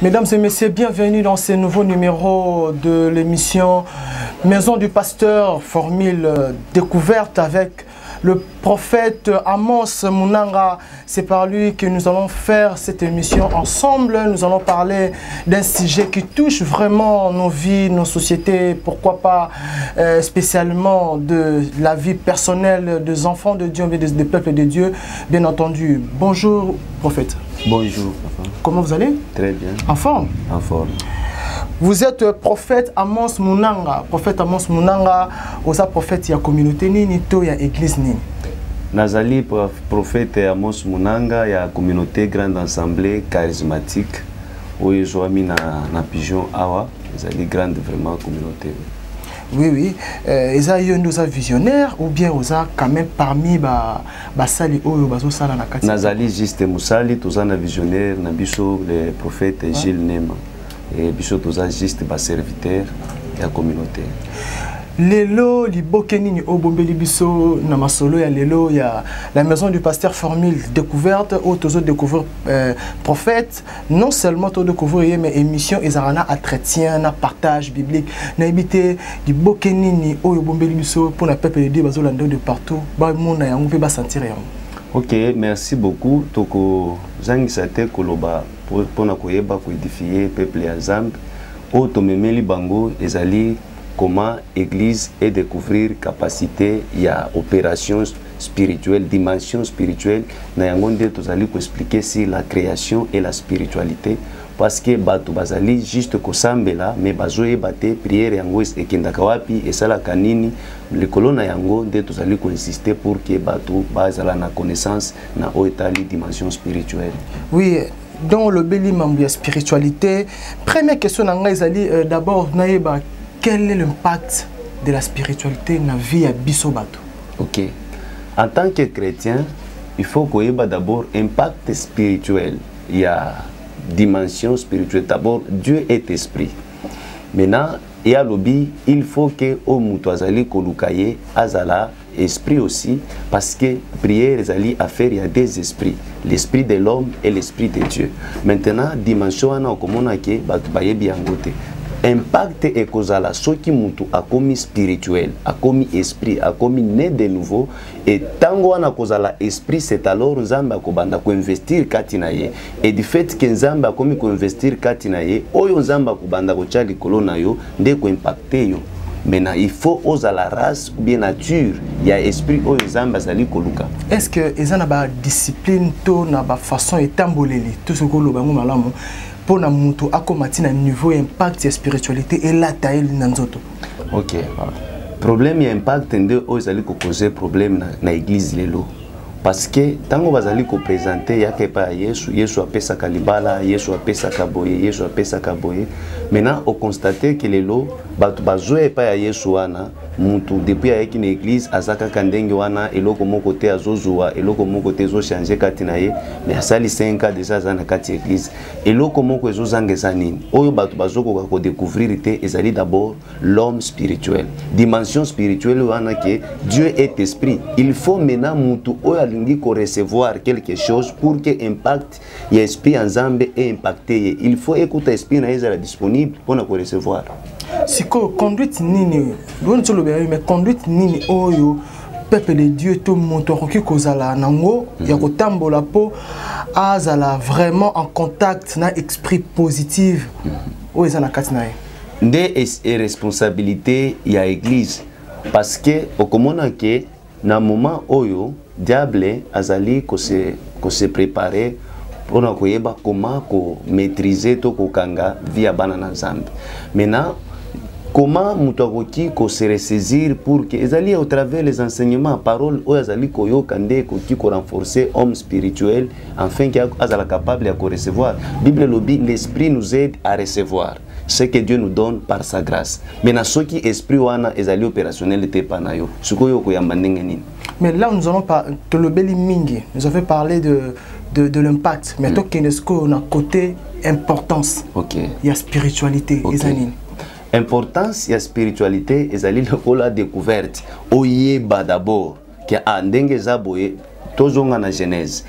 Mesdames et messieurs, bienvenue dans ce nouveau numéro de l'émission Maison du Pasteur, formule découverte avec le prophète Amos Munanga. C'est par lui que nous allons faire cette émission ensemble. Nous allons parler d'un sujet qui touche vraiment nos vies, nos sociétés, pourquoi pas spécialement de la vie personnelle des enfants de Dieu, des peuples de Dieu, bien entendu. Bonjour, prophète. Bonjour, papa. Comment vous allez? Très bien. En forme? En forme. Vous êtes prophète Amos Munanga. Prophète Amos Munanga, vous êtes prophète de la communauté Nini, de l'église Nini. Nazali prophète Amos Munanga, il y a la communauté grande assemblée charismatique. Où je suis mis na pigeon awa, Nazali grande vraiment communauté. Oui, oui. Ils ont visionnaire ou bien ils ont quand même parmi basali ou baso sala na kati. Nazali juste musali, tous un visionnaire, na biso le prophète Gilles Nema et biso tous un juste bas serviteur de la communauté. Lelo libokeni ni obombeli biso na masolo ya lelo ya la maison du pasteur formule découverte ou toujours découvrir prophète non seulement tout découvrir mais émission ezarana entretien na partage biblique na habité libokeni ni obombeli biso pour na peuple de Dieu bazolanda de partout ba mona yango pe ba sentir yango. OK, merci beaucoup toko zangisate koloba pour na koyeba ko édifier peuple ya Zambe o tomemeli bango ezali comment l'église est découvrir capacité, il y a opération spirituelle, dimension spirituelle. Nous allons expliquer si la création et la spiritualité. Parce que batu bazali juste kosambe là, mais bazoe bate prière yango et kendakawapi et sala kanini le colonna yango de tozali ko insister pour que batu bazala na connaissance na oetali dimension spirituelle. Oui. Dans le beli mambo spiritualité, première question nanga ezali d'abord naeba quel est l'impact de la spiritualité dans la vie à Bissobato? Ok. En tant que chrétien, il faut qu'on ait d'abord impact spirituel. Il y a dimension spirituelle. D'abord, Dieu est esprit. Maintenant, il y a lobby, il faut que au mutuazali kolukaye azala esprit aussi parce que prière ezali affaire il y a deux esprits, l'esprit de l'homme et l'esprit de Dieu. Maintenant, dimension ana okomona ke batu bayebi yangote. Impact et causala ce qui mutu a commis spirituel, a commis esprit, a commis né de nouveau et tango ana causala esprit c'est alors Nzamba ko banda ko investir katinaye et du fait que Nzamba komi ko investir katinaye oyo Nzamba ko banda ko tchali kolona yo nde ko impacter yo. Maintenant il faut oser la race ou bien nature il y a esprit oyo Nzamba sali koluka. Est-ce que ezana ba discipline to na ba façon etamboleli tout ce ko lobango malamu pour na mutu akomati na niveau impact ya spiritualité et la taille nanzoto. OK. Problème ya impact nde ozali ko causer problème na église lelo. Parce que tango bazali ko présenter ya kepa Yesu, Yesu apesa kalibala, Yesu apesa kaboye, Yesu apesa kaboye. Maintenant on constate que lelo batu bazoe pa ya Yesu wana mutu depuis ayeki na église azaka kandenge wana eloko moko te azozua eloko moko te zo changer kati na ye mais asali 5 ans déjà za na kati église eloko moko ezozangeza nini oyo batu bazoko ko découvrir te ezali d'abord l'homme spirituel dimension spirituelle wana que Dieu est esprit il faut maintenant mutu oyo alingi ko recevoir quelque chose pour que impact ya esprit ensemble et impacté il faut écouter esprit na ezala disponible pour na ko recevoir. Si conduite nini, mais conduite nini oyo peuple de Dieu tout moto qui kozala nango ya kotambola po azala vraiment en contact na esprit positif o ezana katina ye. Nde est responsabilité ya église parce que okomona ke na moment oyo diable azali ko se préparer pour na koyeba comment ko maîtriser to ko kanga via banana Nzambe. Maintenant comment mutokoki ko se ressaisir pour que ezali au travers les enseignements paroles o ezali ko yokande ko ki ko renforcer homme spirituel afin qu'il azala capable de recevoir. Bible lobby l'esprit nous aide à recevoir ce que Dieu nous donne par sa grâce. Maintenant ce qui esprit wana ezali opérationnel te panayo. Suko ko yamba ndenge nini. Mais là nous allons pas te le beli mingi. Nous avons parlé de l'impact mais toi kenesko na côté importance. OK. Il y a spiritualité ezanini. Importance ya spiritualité ezali lokola découverte oyeba d'abord que andenge zaboye tozonga na Genèse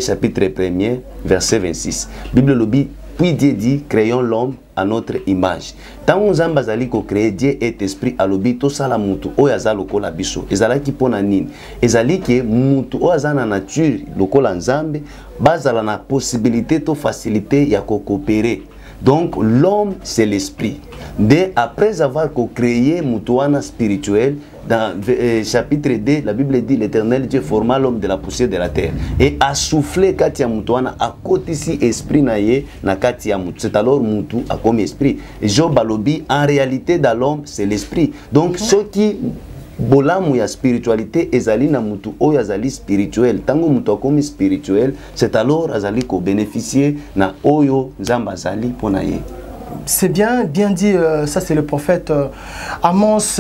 chapitre 1er verset 26 Bible lobi puis Dieu dit créons l'homme à notre image. Tant on zamba zali ko créer Dieu est esprit alobi to sala mutu oyo aza lokola biso ezalaki pona nini ezali ke mutu oyo aza na nature lokola nzambe bazala na possibilité to facilité ya ko coopérer. Donc l'homme c'est l'esprit. Dès après avoir créé mutuana spirituel, dans chapitre 2, la Bible dit l'Éternel Dieu forma l'homme de la poussière de la terre et a soufflé katia mutuana à côté si esprit naye na katia mutu. C'est alors mutu a comme esprit. Et Job balobi en réalité dans l'homme c'est l'esprit. Donc ceux qui bolamu ya spiritualité ezali na mutu oyo azali spirituel tango mutu akomi spirituel c'est alors azali ko bénéficier na oyo nzamba azali pona ye. C'est bien dit, ça c'est le prophète Amos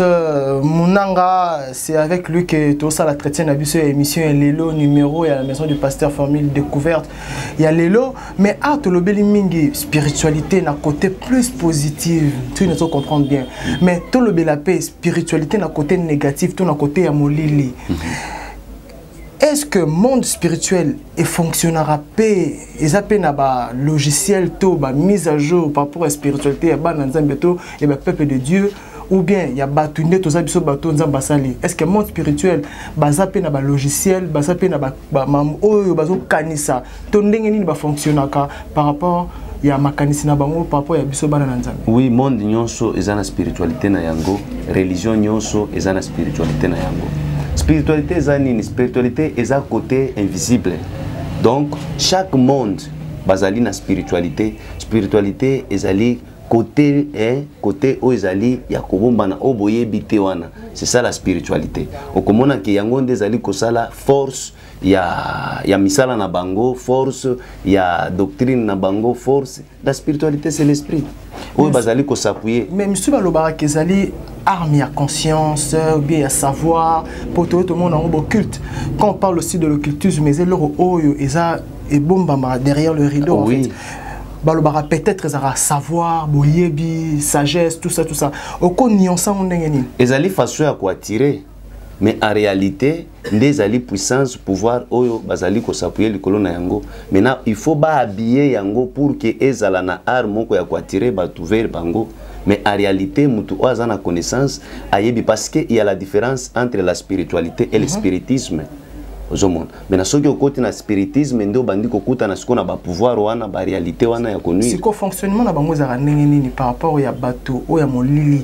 Munanga, c'est avec lui que tout ça la traité n'a vu cette émission et Lélo numéro, il y a la maison du pasteur Formule Découverte, il y a Lélo, mais à Tolobeli Mingi, spiritualité n'a côté plus positif, tu ne sais comprendre bien, mais Tolobeli la paix, spiritualité n'a côté négatif, tout n'a côté à Molili. Est-ce que le monde spirituel fonctionnera paix et ça peut ba logiciel to ba mise à jour par rapport à la spiritualité ba nzambe to et ba peuple de Dieu ou bien il y a batune to za biso bato nzamba sali. Est-ce que le monde spirituel ba zape na ba logiciel ba zape na ba mam oyo bazo kanisa to ndenge nini ba fonctionnaka par rapport ya makanisi na bango par rapport ya biso bana nzambe? Oui, monde nyonso ezana spiritualité na yango, religion nyonso ezana spiritualité na yango. Spiritualité est spiritualité est à côté invisible. Donc chaque monde basali na spiritualité. Spiritualité est ali côté côté o ezali ya kobomba na oboye bitewana. C'est ça la spiritualité. Okomona ki yango ndezali kosala force ya misala na bango, force ya doctrine na bango, force. La spiritualité c'est l'esprit. O basali ko s'appuyer. Mais monsieur Balobara kezali arme à conscience, bien à savoir, pour tout le monde en occulte. Quand on parle aussi de l'occultisme, mais c'est l'euro et bomba derrière le rideau. Oui. Balobara peut-être à savoir, boyebi, sagesse, tout ça, tout ça. Au quoi n'y en on n'engeni. Les ali façon à quoi tirer, mais en réalité, les ali puissance, pouvoir, oyo bazali ko s'appuyer le colonne yango. Maintenant, il faut pas habiller yango pour que ezala na arme ko ya quoi tirer ba trouver bango. Mais en réalité, mutu oza na connaissance ayebi parce qu'il y a la différence entre la spiritualité et le spiritisme. Mais na soki okoti na spiritisme ndo bandi kokuta na siko na ba pouvoir wana ba réalité wana ya konnu. Siko fonctionnement na bango za ndenge nini par rapport ya bato o ya molili.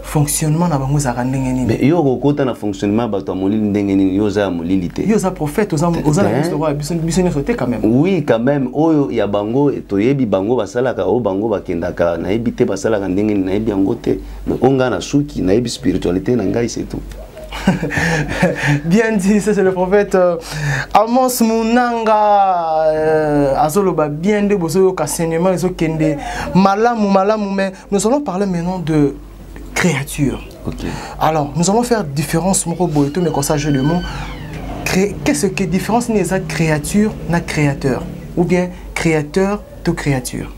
Fonctionnement na bango za ndenge nini. Mais yo kokota na fonctionnement bato ya molili ndenge nini yo za molili te. Yo za prophète oza na histoire biso sauté quand même. Oui quand même oyo ya bango toyebi bango basalaka o bango bakendaka na yebi te basalaka ndenge nini na yebi yango te. Mais onga na suki na yebi spiritualité na ngai c'est tout. Bien dit, c'est le prophète Amos Munanga Azoloba bien de bozo enseignement ils ont kende malamu mais nous allons parler maintenant de créature. Okay. Alors, nous allons faire différence mais comme ça je le mot qu'est-ce que différence n'est ça créature na créateur ou bien créateur de créature.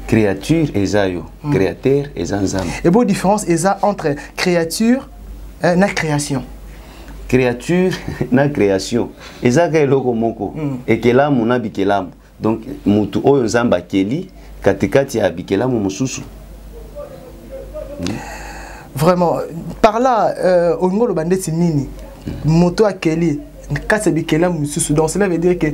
Créature et zayo, créateur et zanzam. Et bonne différence est ça entre créature na création. Créature na création. Ezaka eloko moko. Ekelamu na bikelamu. Donc mutu oyo nzamba keli katikati ya bikelamu mususu. Vraiment par là au ngolo bandeti nini moto akeli kati bikelamu mususu. Donc cela veut dire que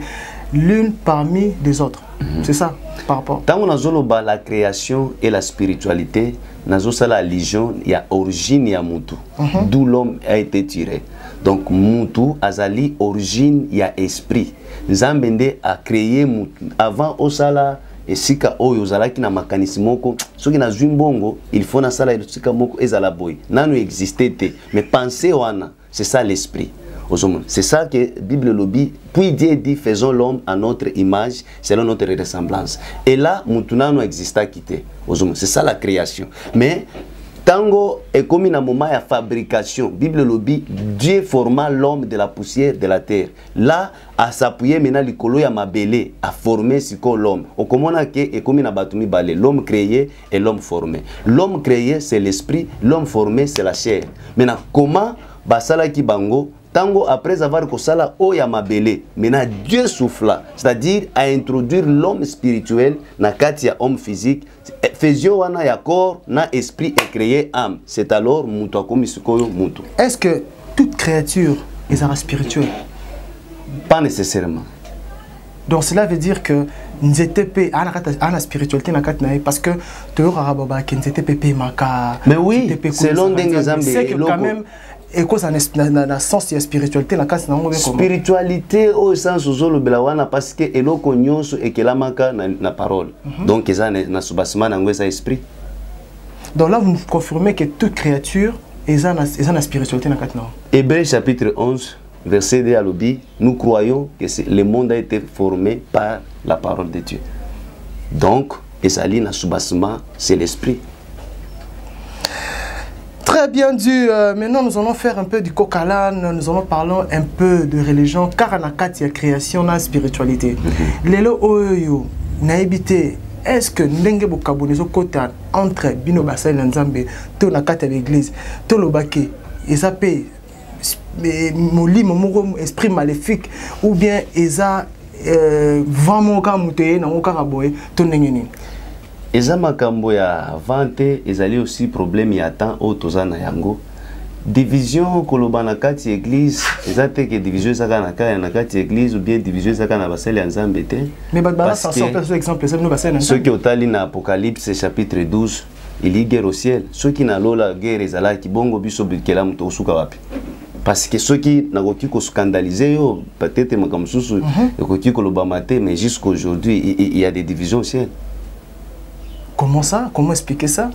l'une parmi les autres. C'est ça par rapport. Tango nazoloba la création et la spiritualité nazo la religion il y a origine ya mutu d'où l'homme a été tiré. Donc mutu azali origine ya esprit. Nzambende a créé mutu avant osala esika oyo zalaki na makanisi moko soki na zwimbongo il faut na sala esika moko ezala boy nanu existait te mais penser wana c'est ça l'esprit. C'est ça que la Bible lobby. Puis Dieu dit faisons l'homme à notre image, selon notre ressemblance. Et là, Moutunano existe à quitter. C'est ça la création. Mais tango est comme un moment de fabrication. Bible lobby, Dieu forma l'homme de la poussière de la terre. Là, à s'appuyer maintenant l'icolo ya mabele à former ce que l'homme. Au comment on a que comme un batumi balé, l'homme créé et l'homme formé. L'homme créé c'est l'esprit, l'homme formé c'est la chair. Maintenant comment basala ki bango tango après avoir kosala oya mabele, maintenant Dieu souffla, c'est-à-dire à introduire l'homme spirituel na kati ya homme physique, faisio wana ya corps na esprit et créé âme. C'est alors mutu akomi sikoyo mutu. Est-ce que toute créature est spirituelle? Pas nécessairement. Donc cela veut dire que NZTP a la spiritualité parce que mais oui, selon des exemples, c'est que quand même et cause na sens ya spiritualité na kasi na ngo spiritualité au sens uzolo belawana parce que eloko nyonso ekelamaka na parole. Donc ça na subasima na ngwesa esprit. Donc là vous confirmez que toute créature est na spiritualité na kasi na. Hébreux chapitre 11 verset 2 à l'obi, nous croyons que le monde a été formé par la parole de Dieu. Donc, Esali na subasima, c'est l'esprit. Très bien dit. Maintenant, nous allons faire un peu du coq-à-l'âne, nous allons parler un peu de religion, car on a quatre création, on a spiritualité. Lelo oyo, naibité, est-ce que ndenge bokabonezo kota entre bino basai na nzambe, to na kati l'église, to lobake, esape molimo moko esprit maléfique ou bien eza vraiment comme muteye na ngokaka boye to ndenge nini? Eza makambo ya vente ezali aussi problème ya temps au tozana yango. Division koloba na kati église, eza te que division ezaka na kati église ou bien division ezaka na basali ya nzambe te. Mais bala ça sort par exemple ça no basali na ceux qui otali na Apocalypse chapitre 12, il y guerre au ciel. Ceux qui na lola guerre ezala ki bongo biso bikela muto usuka wapi. Parce que ceux qui n'ont pas scandalisé, peut-être comme ça, mais jusqu'à aujourd'hui, il y a des divisions aussi. Comment ça? Comment expliquer ça?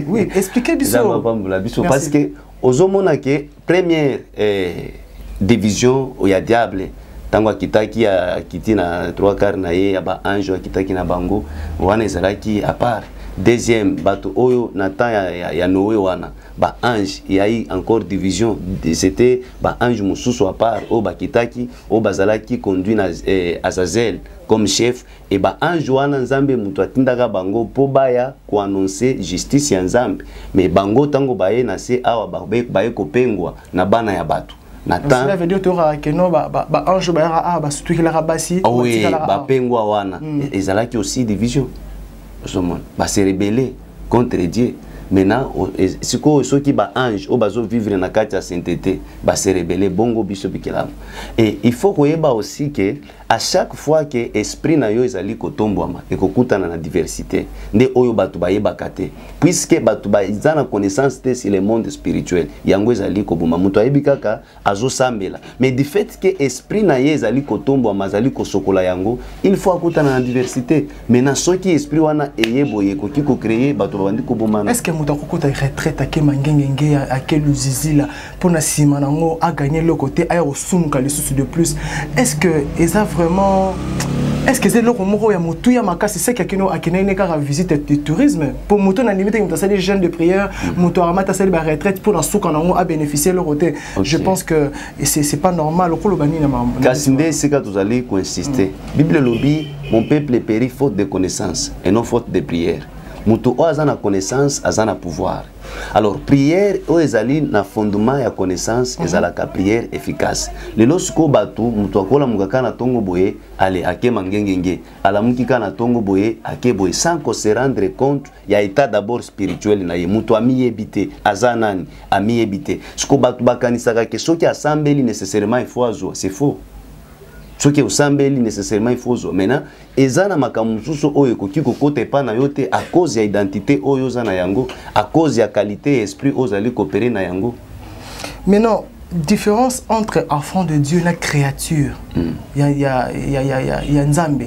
Oui, expliquez bien ça. Parce que aux hommes, la première division, il y a diable. Tango kitaki a kiti na 3 quarts na ye aba ange kitaki na bango wana ezalaki à part. Deuxième bato oyo na temps ya Noé wana ba ange il y a eu encore division, c'était ba ange mususu à part o ba kitaki o bazalaki conduit na Azazel comme chef et ba ange wana nzambe mutu atindaka bango po baya ko annoncer justice ya nzambe mais bango tango baye na se awa baye kopengwa na bana ya bato. Cela veut dire que non, ange surtout qu'il a rabassi. Oui, pengwa wana. Ezalaki aussi division. Ba se rebeller contre Dieu. Maintenant, ceux qui ba ange au bazo vivre na kati ya sainteté, ba se rebeller bongo biso bikelamu. Et il faut koyeba aussi que à chaque fois que esprit na yo ezali kotombwama et kokutana na diversité, nde oyo batu bayebaka te. Puisque batu bazana connaissance te sur le monde spirituel, yango ezali koboma mutu ayebi kaka azo sambela. Mais du fait que esprit na ye ezali kotombwama ezali kosokola yango, il faut akutana na diversité. Maintenant soki esprit wana eyeboye koki ko créer batu bandi koboma. Est-ce que mutu akokota retraite akema ngengenge akelu zizila pona sima nango a gagner le côté aya osumuka les soucis de plus? Est-ce que eza vraiment est-ce que c'est le mot ya mutu ya makasi c'est quelqu'un qui n'a qu'à visiter du tourisme pour mutu na limite mutu ça les jeunes de prière mutu amata ça ba retraite pour la souka nango a bénéficier leur côté? Je pense que c'est pas normal au kolobani na mambo kasinde c'est que vous allez insister. Bible lobby mon peuple périt faute de connaissance et non faute de prière. Mutu o azana connaissance azana pouvoir. Alors prière o ezali na fondement ya connaissance ezalaka prière efficace. Lelo siko batu mutu akola mugaka na tongo boye ale akema ngengenge ala mukika na tongo boye akeboye sans qu'on se rendre compte ya état d'abord spirituel na ye mutu amiyebite azanani amiyebite siko batu bakanisaka ke soki asambeli nécessairement il faut azwa c'est faux. Ce qui est au sambeli nécessairement il faut maintenant ezana makamususu oyo koki kokote pa na yote à cause ya identité oyo zana yango à cause ya qualité esprit ozali coopérer na yango. Maintenant différence entre enfant de Dieu et la créature. Il y a nzambe.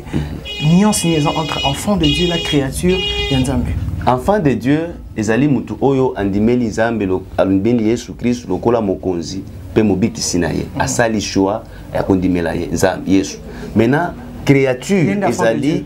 Nuance entre enfant de Dieu et la créature et nzambe. Enfant de Dieu ezali mutu oyo andimeli nzambe lo alubeli Yesu Christ lokola mokonzi pe mobiki sinaye asali choix ya kondimela nzambe Yesu. Maintenant créature ezali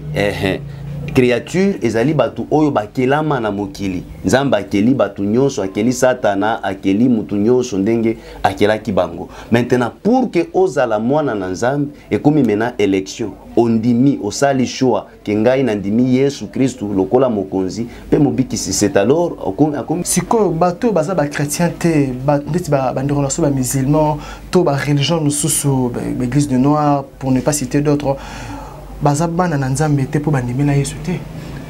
créature ezali batu oyo bakelama na mokili. Nzambe akeli batu nyonso, akeli Satana, akeli mutu nyonso ndenge akelaki bango. Maintenant pour que ozala mwana na Nzambe ekomi mena élection, ondimi osali choix ke ngai na ndimi Yesu Kristu lokola mokonzi pe mobikisi. C'est alors akomi siko bato baza ba chrétien te ndeti ba ndeko naso ba musulman to ba religion mususu ba église de noir pour ne pas citer d'autres. Bazabana na Nzambe te po bandimi na Yesu te.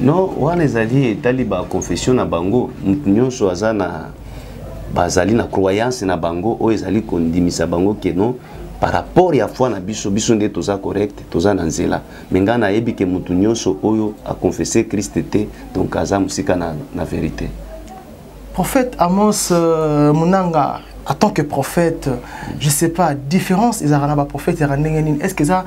Non, wana ezali etali ba confession na bango, mutu nyonso aza na bazali na croyance na bango o ezali kondimisa bango ke non par rapport ya foi na biso nde toza correct, toza na nzela. Menga na yebi ke mutu nyonso oyo a confesser Christ te, donc aza musika na vérité. Prophète Amos Munanga, en tant que prophète, je sais pas, différence ezara ba prophète ya ndenge. Est-ce que ça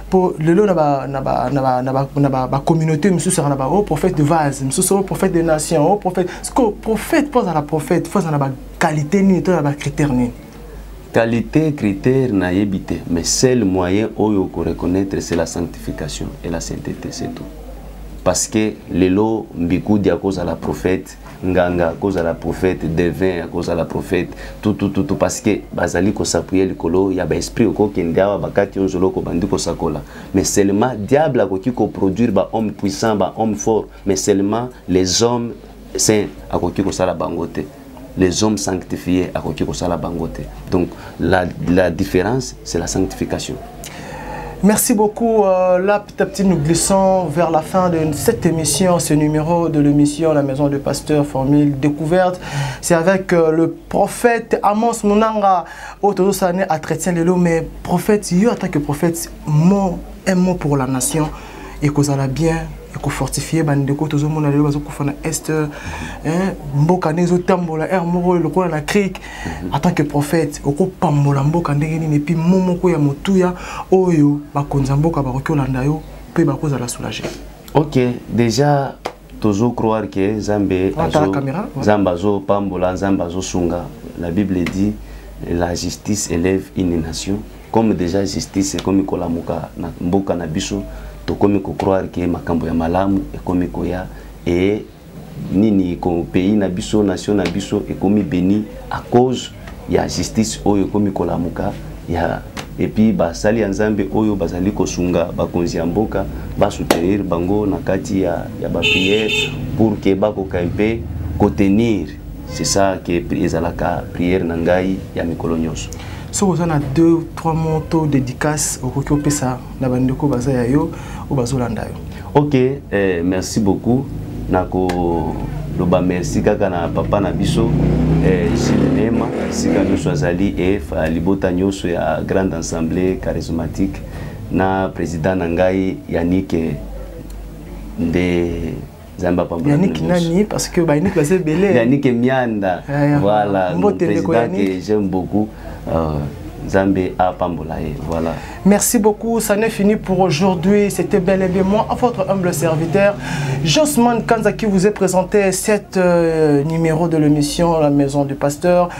pour le lot na communauté monsieur sera na au prophète de vase monsieur sera prophète des nations au prophète ce que prophète pose à la prophète faut na qualité ni to na critère ni qualité critère na yebité mais seul moyen oyo ko reconnaître c'est la sanctification et la sainteté, c'est tout. Parce que le lot mbiku dia cause à la prophète nganga à cause à la prophète devin à cause à la prophète tout parce que bazali ko s'appuyer le colo ya ba esprit ko kendawa bakati onzolo ko bandi ko sakola mais seulement diable a ko produire ba homme puissant ba homme fort mais seulement les hommes saints a ko sala bangote les hommes sanctifiés a ko sala bangote. Donc la différence c'est la sanctification. Merci beaucoup. Là, petit à petit, nous glissons vers la fin de cette émission, ce numéro de l'émission La Maison du Pasteur, Formule Découverte. C'est avec le prophète Amos Munanga, autour à Chrétien Lelo, mais prophète, il y a en tant que prophète, un mot pour la nation, et que ça va bien. Ko fortifier bandeko tozo mona lelo bazo kufana est mboka nezo tambola moko lokola na crique en tant que prophète oko pambola mboka ndenge nini puis momoko ya motuya oyo bakonza mboka bakokolanda yo pe bakoza la soulager. OK, déjà tozo croire que Zambé Zambazo pambola Zambazo sunga. La Bible dit la justice élève une nation comme déjà justice comme kolamuka na mboka na biso. Tokomi ko croire que makambo ya malamu ekomi koya et nini ko pays na biso nation na biso ekomi béni à cause ya justice oyo ekomi kolamuka ya et puis basali Nzambe oyo bazali ko sunga bakonzi ya mboka ba soutenir bango na kati ya ba prière pour que bako kampe contenir. C'est ça que ezalaka prière na ngai ya mikolo nyonso. Si vous avez 2-3 mots de dédicace au Kokyo Pesa, la bandeko bazayayo ou bazolandayo. OK, merci beaucoup. Nako loba merci kaka na papa na biso Silema sika nyonso azali et libota nyonso ya grande assemblée charismatique na président na ngai Yannick de Zamba Pambo. Yannick nani parce que Yannick va se belé. Yannick Mianda. Voilà, mon président que j'aime beaucoup. Zambé à Pambolaye, voilà. Merci beaucoup, ça n'est fini pour aujourd'hui. C'était bel et bien moi, votre humble serviteur, Josman Kanza, qui vous ai présenté cet numéro de l'émission La Maison du Pasteur.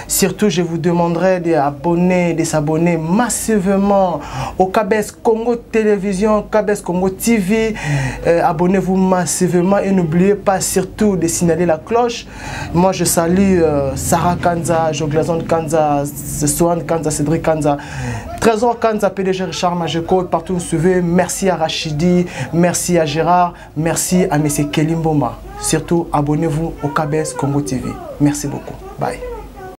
Surtout, je vous demanderai de s'abonner massivement au KBS Congo Télévision, KBS Congo TV. Abonnez-vous massivement et n'oubliez pas surtout de signaler la cloche. Moi, je salue Sarah Kanza, Joglazon Kanza, Swan Kanza, Cédric Kanza, Trésor Kanza, PDG Richard Majeko, partout où vous suivez. Merci à Rachidi, merci à Gérard, merci à M. Kelimboma. Surtout, abonnez-vous au KBS Congo TV. Merci beaucoup. Bye.